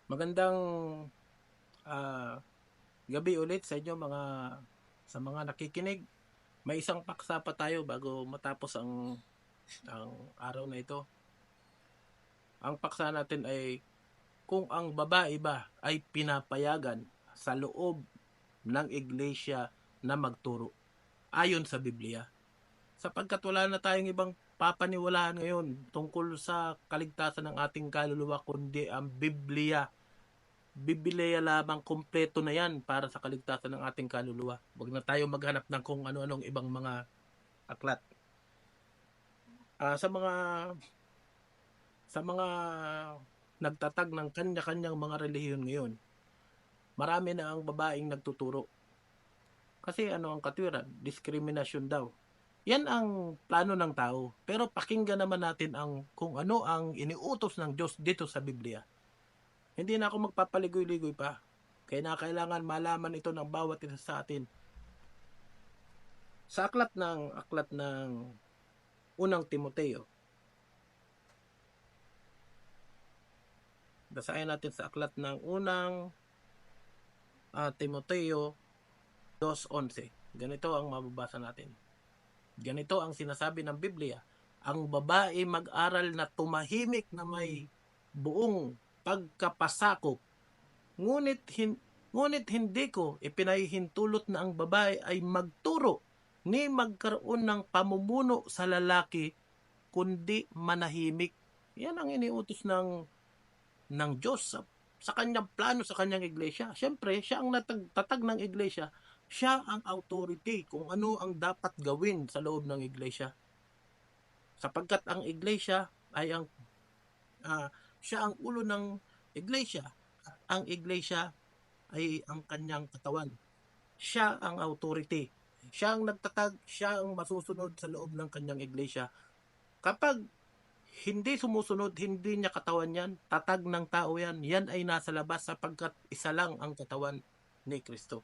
Magandang gabi ulit sa inyo sa mga nakikinig. May isang paksa pa tayo bago matapos ang araw na ito. Ang paksa natin ay kung ang babae ba ay pinapayagan sa loob ng iglesia na magturo ayon sa Biblia. Sapagkat wala na tayong ibang papaniwalaan ngayon tungkol sa kaligtasan ng ating kaluluwa kundi ang Biblia. Biblia lamang, kumpleto na yan para sa kaligtasan ng ating kaluluwa. Huwag na tayo maghanap ng kung ano-anong ibang mga aklat. Sa mga nagtatag ng kanya-kanyang mga relihiyon ngayon, marami na ang babaeng nagtuturo. Kasi ano ang katwiran? Discrimination daw. Yan ang plano ng tao. Pero pakinggan naman natin kung ano ang iniutos ng Diyos dito sa Biblia. Hindi na ako magpapaligoy-ligoy pa. Kaya kailangan malaman ito ng bawat isa sa atin. Sa aklat ng unang Timoteo. Basahin natin sa aklat ng unang Timoteo 2:11. Ganito ang mababasa natin. Ganito ang sinasabi ng Biblia. Ang babae mag-aral na tumahimik na may buong pagkapasakop. Ngunit hindi ko ipinahihintulot na ang babae ay magturo ni magkaroon ng pamumuno sa lalaki kundi manahimik. Yan ang iniutos ng Diyos sa kanyang plano sa kanyang iglesia. Siyempre, siya ang tatag ng iglesia. Siya ang authority kung ano ang dapat gawin sa loob ng iglesia. Sapagkat ang iglesia ay siya ang ulo ng iglesia. Ang iglesia ay ang kanyang katawan. Siya ang authority. Siya ang nagtatag, siya ang masusunod sa loob ng kanyang iglesia. Kapag hindi sumusunod, hindi niya katawan yan, tatag ng tao yan, yan ay nasa labas sapagkat isa lang ang katawan ni Kristo.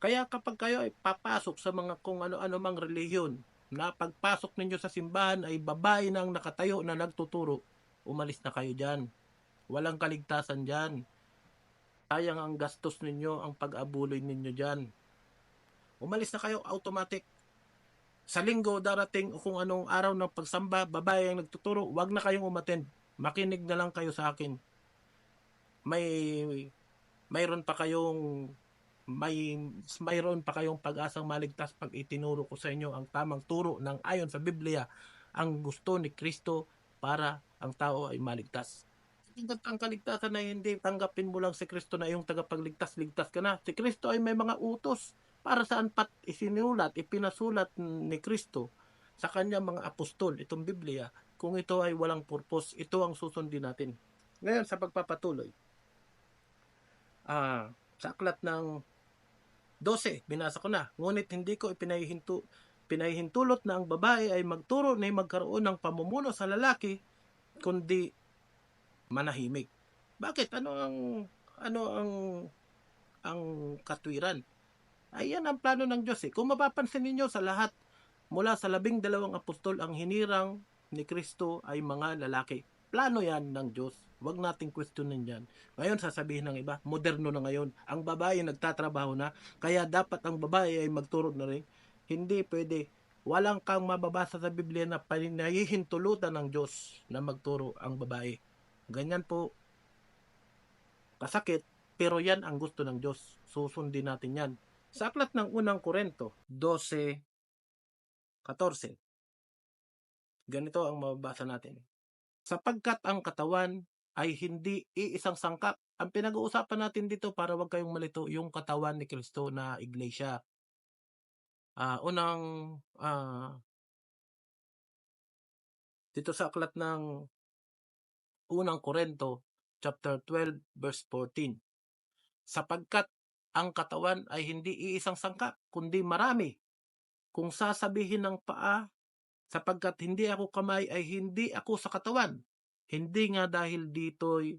Kaya kapag kayo ay papasok sa mga kung ano-ano mang relihiyon, na pagpasok ninyo sa simbahan ay babae na ang nakatayo na nagtuturo, umalis na kayo dyan. Walang kaligtasan dyan. Sayang ang gastos ninyo, ang pag-abuloy ninyo dyan. Umalis na kayo automatic. Sa linggo darating o kung anong araw ng pagsamba, babae ang nagtuturo, wag na kayong umattend. Makinig na lang kayo sa akin. Mayroon pa kayong mayroon pa kayong pag-asang maligtas pag itinuro ko sa inyo ang tamang turo ng ayon sa Biblia, ang gusto ni Kristo para ang tao ay maligtas. Ang kaligtasan na hindi tanggapin mo lang si Kristo na yung tagapagligtas-ligtas ka na. Si Kristo ay may mga utos para saan pat ipinasulat ni Kristo sa kanyang mga apostol, itong Biblia. Kung ito ay walang purpose, ito ang susundin natin. Ngayon sa pagpapatuloy, sa aklat ng 12, binasa ko na. Ngunit hindi ko pinahihintulot na ang babae ay magturo na magkaroon ng pamumuno sa lalaki, kundi manahimik. Bakit? Ano ang katwiran? Ayan ang plano ng Diyos. Kung mapapansin ninyo sa lahat, mula sa 12 apostol, ang hinirang ni Kristo ay mga lalaki. Plano yan ng Diyos. Huwag nating questionin yan. Ngayon, sasabihin ng iba, moderno na ngayon. Ang babae nagtatrabaho na, kaya dapat ang babae ay magturo na rin. Hindi pwede. Walang kang mababasa sa Biblia na pinahihintulutan ng Diyos na magturo ang babae. Ganyan po kasakit, pero yan ang gusto ng Diyos. Susundin natin yan. Sa aklat ng unang Korento 12:14, ganito ang mababasa natin. Sapagkat ang katawan ay hindi iisang sangkap. Ang pinag-uusapan natin dito, para wag kayong malito, yung katawan ni Kristo na iglesia. Unang dito sa aklat ng unang Korento chapter 12 verse 14. Sapagkat ang katawan ay hindi iisang sangkap, kundi marami. Kung sasabihin ng paa, sapagkat hindi ako kamay, ay hindi ako sa katawan. Hindi nga dahil dito'y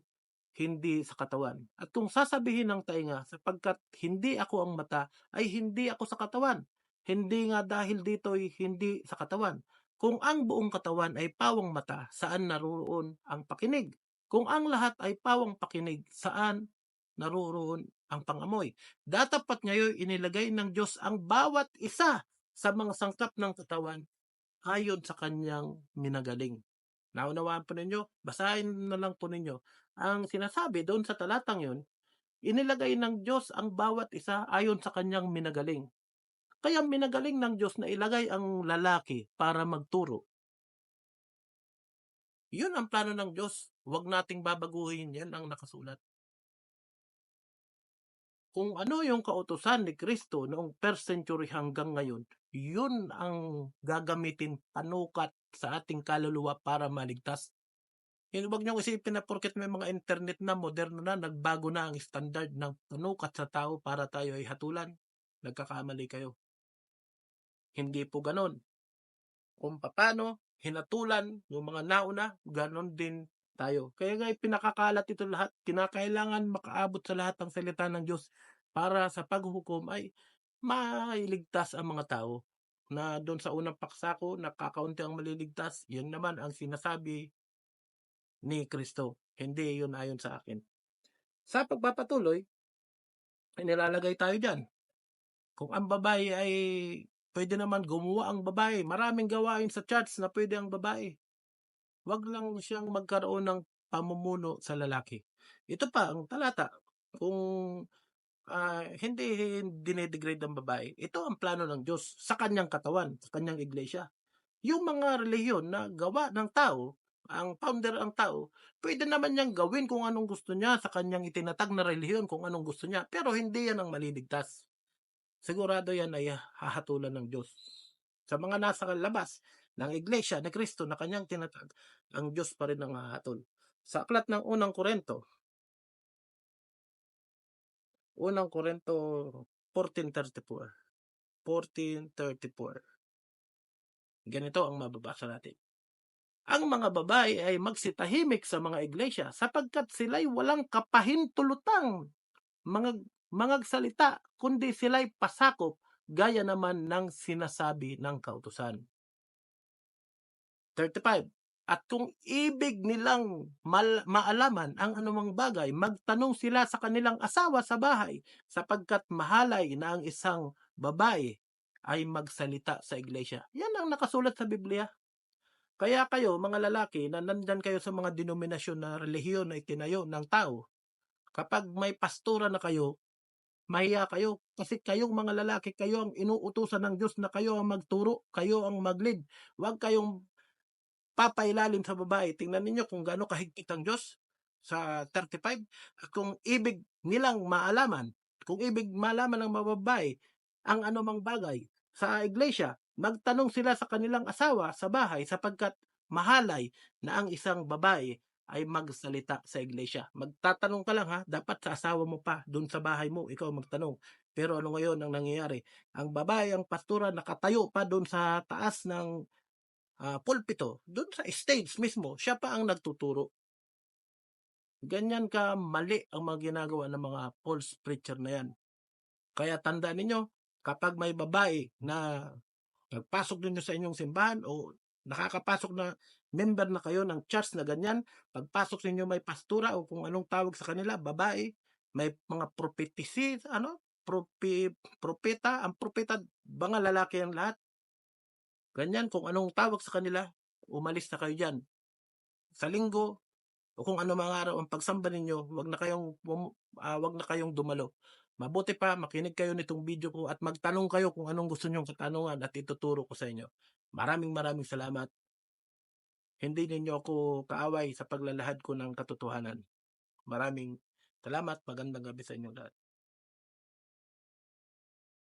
hindi sa katawan. At kung sasabihin ng tainga, sapagkat hindi ako ang mata, ay hindi ako sa katawan. Hindi nga dahil dito'y hindi sa katawan. Kung ang buong katawan ay pawang mata, saan naroon ang pakinig? Kung ang lahat ay pawang pakinig, saan naroroon ang pangamoy? Datapat ngayon inilagay ng Diyos ang bawat isa sa mga sangkap ng katawan ayon sa kanyang minagaling. Naunawaan po ninyo? Basahin na lang po ninyo. Ang sinasabi doon sa talatang yun, inilagay ng Diyos ang bawat isa ayon sa kanyang minagaling. Kaya minagaling ng Diyos na ilagay ang lalaki para magturo. Yun ang plano ng Diyos. Huwag nating babaguhin yan ang nakasulat. Kung ano yung kautusan ni Kristo noong 1st century hanggang ngayon, yun ang gagamitin panukat sa ating kaluluwa para maligtas. Huwag niyong isipin na porket may mga internet na, moderno na, nagbago na ang standard ng panukat sa tao para tayo ay hatulan. Nagkakamali kayo. Hindi po ganon. Kung paano hinatulan yung mga nauna, ganon din tayo. Kaya nga pinakakalat ito lahat. Kinakailangan makaabot sa lahat ng salita ng Diyos para sa paghuhukom ay mailigtas ang mga tao. Na doon sa unang paksako, nakakaunti ang maliligtas, yun naman ang sinasabi ni Kristo. Hindi yun ayon sa akin. Sa pagpapatuloy, ay nilalagay tayo dyan. Kung ang babae ay pwede naman gumawa ang babae. Maraming gawain sa church na pwede ang babae. Wag lang siyang magkaroon ng pamumuno sa lalaki. Ito pa ang talata. Kung hindi dinedegrade ang babae, ito ang plano ng Diyos sa kanyang katawan, sa kanyang iglesia. Yung mga relihiyon na gawa ng tao, ang founder ang tao, pwede naman niyang gawin kung anong gusto niya sa kanyang itinatag na relihiyon, kung anong gusto niya. Pero hindi yan ang maliligtas. Sigurado yan ay hahatulan ng Diyos. Sa mga nasa labas ng iglesia ni Kristo na kanyang tinatag, ang Diyos pa rin ang hahatol. Sa aklat ng unang Korento 14:34. 14:34. Ganito ang mababasa natin. Ang mga babae ay magsitahimik sa mga iglesia sapagkat sila'y walang kapahintulutang mga salita, kundi sila'y pasakop gaya naman ng sinasabi ng kautusan. 35. At kung ibig nilang maalaman ang anumang bagay, magtanong sila sa kanilang asawa sa bahay, sapagkat mahalay na ang isang babae ay magsalita sa iglesia. Yan ang nakasulat sa Biblia. Kaya kayo, mga lalaki, na nandyan kayo sa mga denominasyon na relihiyon na itinayo ng tao, kapag may pastura na kayo, mahiya kayo. Kasi kayong mga lalaki, kayo ang inuutusan ng Diyos na kayo ang magturo, kayo ang mag-lead. Huwag kayong papailalim sa babae. Tingnan ninyo kung gaano kahigpit ang Diyos sa 35. Kung ibig nilang maalaman, kung ibig malaman ng mga babae ang anumang bagay sa iglesia, magtanong sila sa kanilang asawa sa bahay sapagkat mahalay na ang isang babae ay magsalita sa iglesia. Magtatanong ka lang ha, dapat sa asawa mo pa, doon sa bahay mo, ikaw magtanong. Pero ano ngayon ang nangyayari? Ang babae, ang pastora, nakatayo pa doon sa taas ng pulpito, doon sa stage mismo, siya pa ang nagtuturo. Ganyan ka mali ang mga ginagawa ng mga false preacher na yan. Kaya tandaan ninyo, kapag may babae na nagpasok ninyo sa inyong simbahan o nakakapasok na member na kayo ng church na ganyan, pagpasok ninyo may pastura o kung anong tawag sa kanila, babae, may mga propetisi, propeta, ang propeta, mga lalaki ang lahat. Ganyan, kung anong tawag sa kanila, umalis na kayo dyan. Sa linggo, o kung ano mga araw ang pagsamba ninyo, wag na kayong dumalo. Mabuti pa makinig kayo nitong video ko at magtanong kayo kung anong gusto nyong katanungan at ituturo ko sa inyo. Maraming salamat. Hindi ninyo ako kaaway sa paglalahad ko ng katotohanan. Maraming salamat. Magandang gabi sa inyo lahat.